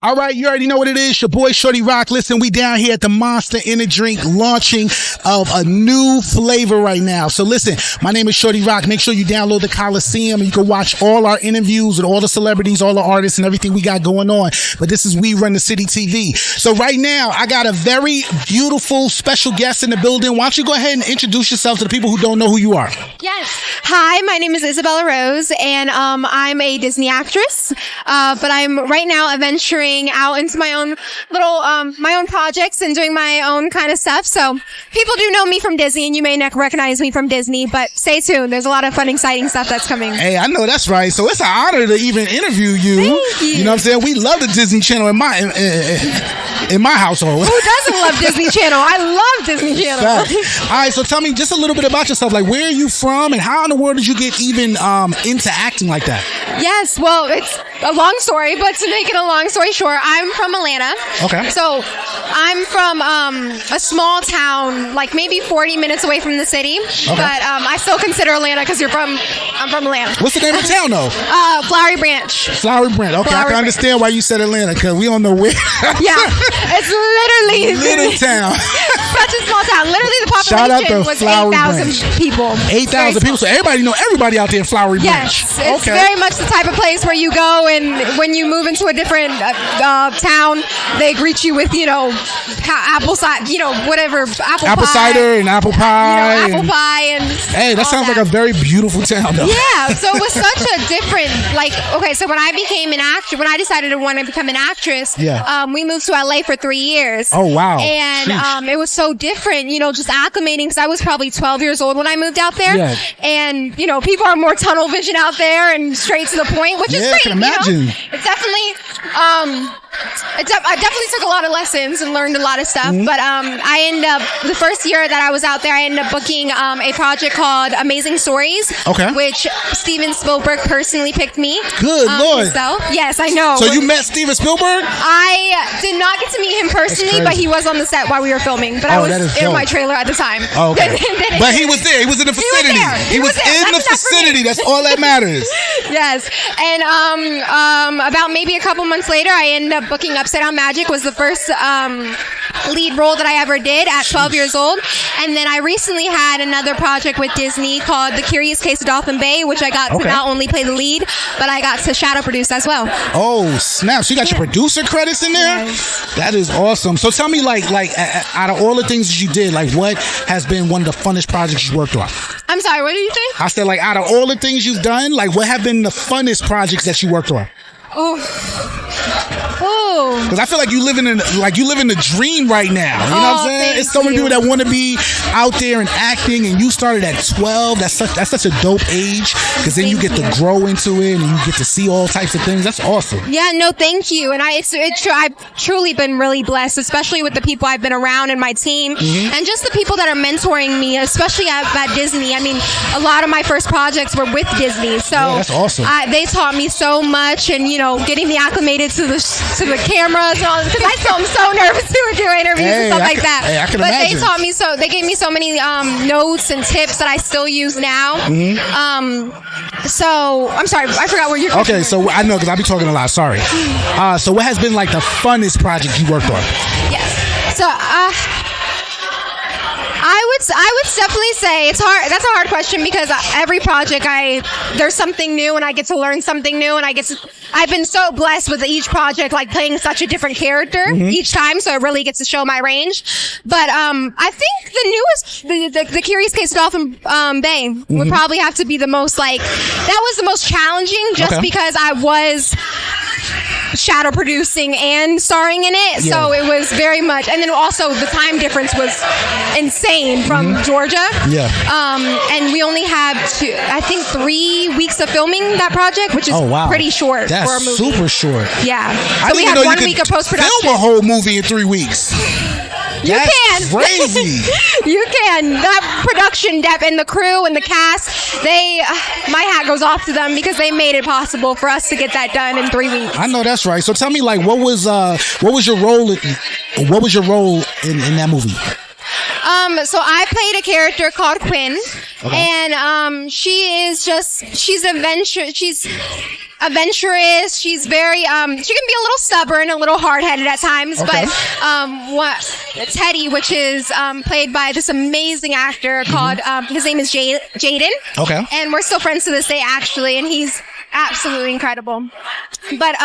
All right, you already know what it is. Your boy Shorty Rock. Listen, we down here at the Monster Inner Drink launching of a new flavor right now. So listen, my name is Shorty Rock. Make sure you download the Khaliseum and you can watch all our interviews with all the celebrities, all the artists and everything we got going on. But this is We Run the City TV. So right now, I got a very beautiful special guest in the building. Why don't you go ahead and introduce yourself to the people who don't know who you are? Yes. Hi, my name is Izabela Rose, and I'm a Disney actress. But I'm right now adventuring out into my own little my own projects and doing my own kind of stuff. So people do know me from Disney, and you may not recognize me from Disney, but stay tuned. There's a lot of fun, exciting stuff that's coming. Hey, I know that's right. So it's an honor to even interview you. Thank you. You know what I'm saying? We love the Disney Channel in my household. Who doesn't love Disney Channel? I love Disney Channel. All right, so tell me just a little bit about yourself. Like, where are you from, and how in the world did you get even into acting like that? Yes, well, it's a long story, but to make it a long story short, I'm from Atlanta. Okay. So I'm from a small town, like maybe 40 minutes away from the city. Okay. But I still consider Atlanta because I'm from Atlanta. What's the name of the town, though? Flowery Branch. Flowery Branch. Okay, I can understand why you said Atlanta, because we don't know where. Yeah, it's literally little town. Such a small town. Literally, the population was 8,000 people. 8,000 people. So everybody know everybody out there in Flowery Branch. Yes, it's very much the type of place where you go, and when you move into a different town, they greet you with, apple cider, whatever, apple pie, cider and apple pie. Apple pie and hey, that sounds like a very beautiful town, though. Yeah, so it was such a different, so when I became an actor, when I decided to want to become an actress, we moved to LA for 3 years. Oh, wow. And it was so different, just acclimating, because I was probably 12 years old when I moved out there. Yeah. And, people are more tunnel vision out there and straight to the point, which is great. I can imagine. It's definitely, I definitely took a lot of lessons and learned a lot of stuff. Mm-hmm. But I ended up, the first year that I was out there, I ended up booking a project called Amazing Stories, which Steven Spielberg personally picked me. Good Lord. Himself. Yes, I know. So you met Steven Spielberg? I did not get to meet him personally, but he was on the set while we were filming. But I was in my trailer at the time. Oh, okay. But he was there. He was in the vicinity. He was in the vicinity. That's all that matters. Yes. And about maybe a couple months later, I ended up booking Upside Down Magic. Was the first lead role that I ever did at 12 years old. And then I recently had another project with Disney called The Curious Case of Dolphin Bay, which I got to not only play the lead, but I got to shadow produce as well. Oh, snap. So you got your producer credits in there? Yes. That is awesome. So tell me, like out of all the things that you did, what has been one of the funnest projects you worked on? I'm sorry, what did you say? I said, out of all the things you've done, what have been the funnest projects that you worked on? Because I feel like you live in the dream right now. You know what I'm saying? It's so many people that want to be out there and acting, and you started at 12. That's such a dope age, because then you get to grow into it and you get to see all types of things. That's awesome. Yeah, no, thank you. And I've truly been really blessed, especially with the people I've been around and my team, and just the people that are mentoring me, especially at Disney. I mean, a lot of my first projects were with Disney, so that's awesome. They taught me so much, and getting me acclimated to the cameras and all, because I still am so nervous to do interviews and stuff like that. Hey, I can imagine. They taught me they gave me so many notes and tips that I still use now. So I'm sorry, I forgot where you're going. Okay, so I know, because I be talking a lot. Sorry. So what has been the funnest project you worked on? Yes. So I would definitely say it's hard. That's a hard question, because every project there's something new, and I get to learn something new, and I've been so blessed with each project, playing such a different character each time, so it really gets to show my range. But I think the newest, the Curious Case of Dolphin Bay would probably have to be the most that was the most challenging, just because I was shadow producing and starring in it, so it was very much, and then also the time difference was insane from Georgia. And we only had 3 weeks of filming that project, which is pretty short for a movie. Super short. Yeah. So we had 1 week of post-production. Film a whole movie in 3 weeks. That's crazy. You can. That production depth and the crew and the cast, my hat goes off to them, because they made it possible for us to get that done in 3 weeks. I know that's right. So tell me, what was your role? What was your role in that movie? So I played a character called Quinn, and she's adventurous. She's very she can be a little stubborn, a little hard-headed at times, but Teddy, which is played by this amazing actor called his name is Jaden. Okay. And we're still friends to this day, actually, and he's absolutely incredible. But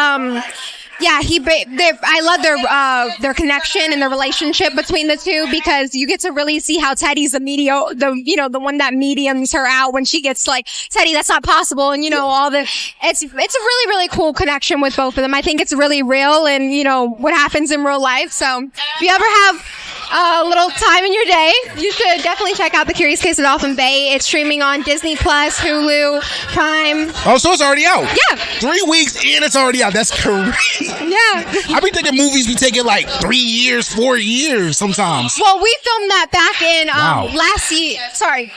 yeah, I love their connection and the relationship between the two, because you get to really see how Teddy's the one that mediums her out when she gets like, Teddy, that's not possible. And it's a really, really cool connection with both of them. I think it's really real and, what happens in real life. So if you ever have a little time in your day, you should definitely check out The Curious Case of Dolphin Bay. It's streaming on Disney Plus, Hulu, Prime. Oh, so it's already out. Yeah. 3 weeks and it's already out. That's crazy. Yeah. I be thinking movies be taking like 3 years, 4 years sometimes. Well, we filmed that back in last year. Sorry.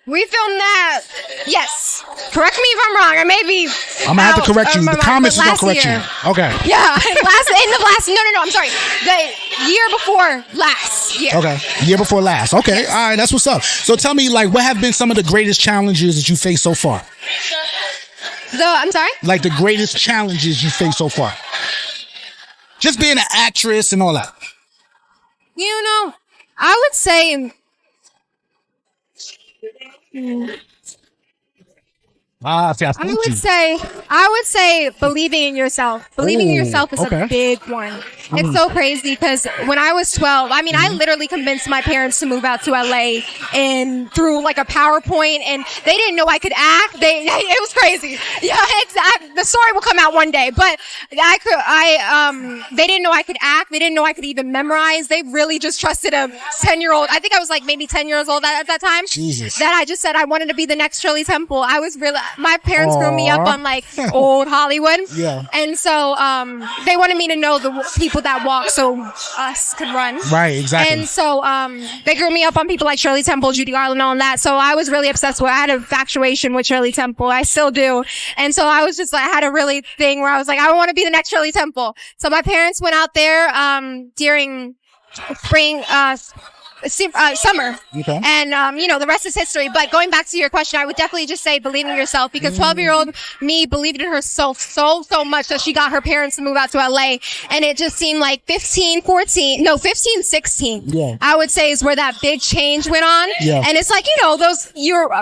We filmed that. Yes. Correct me if I'm wrong. I may be. I'm gonna have to correct you. The comments is gonna correct you. Okay. Yeah. No. I'm sorry. The year before last year. Okay. Year before last. Okay. Yes. All right. That's what's up. So tell me, like, what have been some of the greatest challenges that you faced so far? I'm sorry? Like the greatest challenges you faced so far. Just being an actress and all that. I would say. I would say believing in yourself. Believing in yourself is a big one. It's so crazy because when I was 12, I literally convinced my parents to move out to LA and through like a PowerPoint, and they didn't know I could act. It was crazy. Yeah, exactly. The story will come out one day, but they didn't know I could act. They didn't know I could even memorize. They really just trusted a 10-year-old. I think I was like maybe 10 years old at that time. Jesus. That I just said I wanted to be the next Shirley Temple. My parents grew me up on like old Hollywood. Yeah. And so, they wanted me to know the people that walk so us could run. Right, exactly. And so, they grew me up on people like Shirley Temple, Judy Garland, all that. So I was really obsessed with, I had an infatuation with Shirley Temple. I still do. And so I was just like, I had a really thing where I was like, I want to be the next Shirley Temple. So my parents went out there, during spring, summer. Okay. And, the rest is history. But going back to your question, I would definitely just say believe in yourself, because 12-year-old me believed in herself so much that she got her parents to move out to LA. And it just seemed like 15, 16, yeah, I would say is where that big change went on. Yeah. And it's like,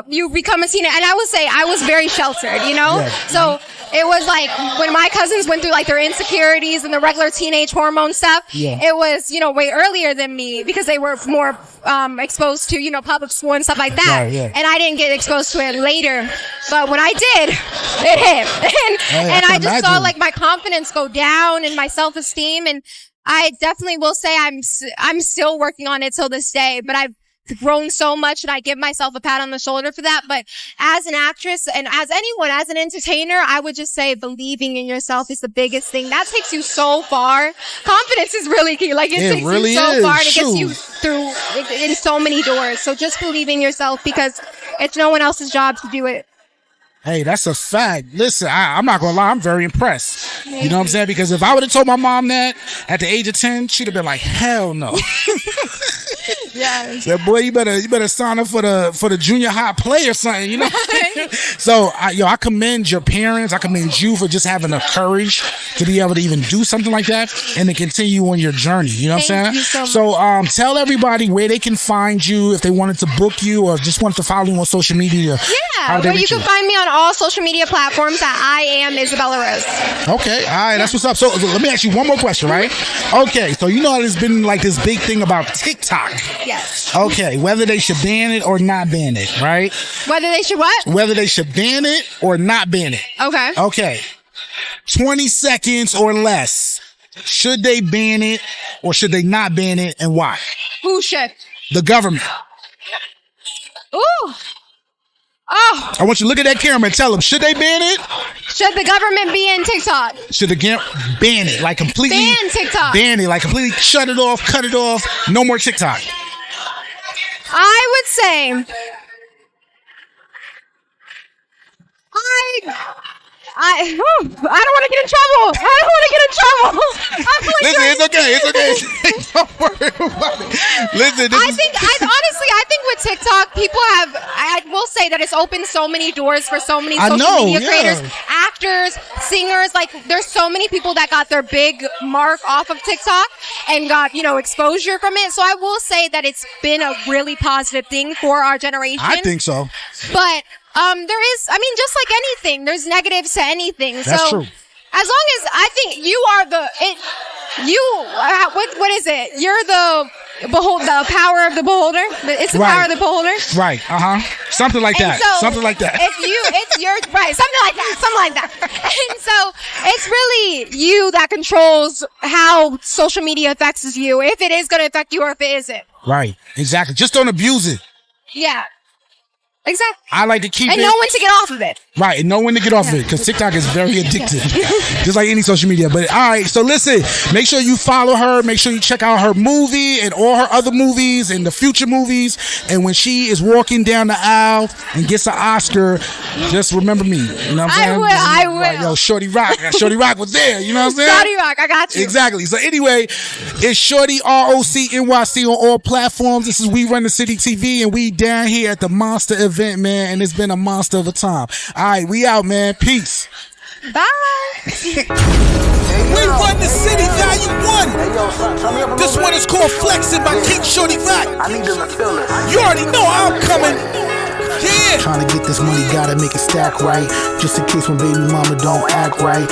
you become a teenager. And I would say I was very sheltered, Yeah. So it was like when my cousins went through like their insecurities and the regular teenage hormone stuff, it was, way earlier than me because they were more exposed to, public school and stuff like that. Right, yeah. And I didn't get exposed to it later. But when I did, it hit. and I just saw like my confidence go down and my self-esteem. And I definitely will say I'm still working on it till this day, but I've grown so much, and I give myself a pat on the shoulder for that. But as an actress and as an entertainer, I would just say believing in yourself is the biggest thing. That takes you so far. Confidence is really key. Like it takes really you so is. far, and it gets you through in so many doors. So just believe in yourself, because it's no one else's job to do it. Hey, that's a fact. Listen, I'm not gonna lie, I'm very impressed. You know what I'm saying? Because if I would have told my mom that at the age of 10, she'd have been like, hell no. Yeah. Said, boy, you better sign up for the junior high play or something, So, I commend your parents. I commend you for just having the courage to be able to even do something like that and to continue on your journey. You know what I'm saying? So tell everybody where they can find you if they wanted to book you or just wanted to follow you on social media. Yeah, well, you can find me on all social media platforms at I am Izabela Rose. Okay, all right, that's what's up. So let me ask you one more question, right? Okay, so there's been like this big thing about TikTok. Yes. Okay, whether they should ban it or not ban it, right? Whether they should what? Whether they should ban it or not ban it. Okay. Okay. 20 seconds or less. Should they ban it or should they not ban it, and why? Who should? The government. Ooh. Oh. I want you to look at that camera and tell them, should they ban it? Should the government ban TikTok? Should the ban it? Like completely ban TikTok. Ban it, like completely shut it off, cut it off, no more TikTok. I would say I don't want to get in trouble. I don't want to get in trouble. I'm like, Listen, it's okay. It's okay. Don't worry about it. Listen, I think with TikTok, people have. I will say that it's opened so many doors for so many social media creators, actors, singers. Like, there's so many people that got their big mark off of TikTok and got exposure from it. So I will say that it's been a really positive thing for our generation. I think so. But there is, just like anything, there's negatives to anything. That's true. As long as I think you are what is it? You're the power of the beholder. It's the power of the beholder. Right. Something like that. So something like that. It's your right. Something like that. And so it's really you that controls how social media affects you. If it is going to affect you, or if it isn't. Right. Exactly. Just don't abuse it. Yeah. Exactly. I like to keep and know when to get off of it. Right, and know when to get off of it, because TikTok is very addictive, just like any social media. But all right, so listen, make sure you follow her. Make sure you check out her movie and all her other movies and the future movies. And when she is walking down the aisle and gets an Oscar, just remember me. You know what I'm saying? I will. Like, yo, Shorty Rock. Shorty Rock was there. You know what I'm saying? Shorty Rock, I got you. Exactly. So anyway, it's Shorty ROCNYC on all platforms. This is We Run the City TV, and we down here at the Monster event, man. And it's been a monster of a time. All right, we out, man. Peace. Bye. We Run the City Volume 1. This one is called Flexing by King Shorty Rock. I need them to feel it. You already know I'm coming. Yeah. Trying to get this money, gotta make it stack right. Just in case my baby mama don't act right.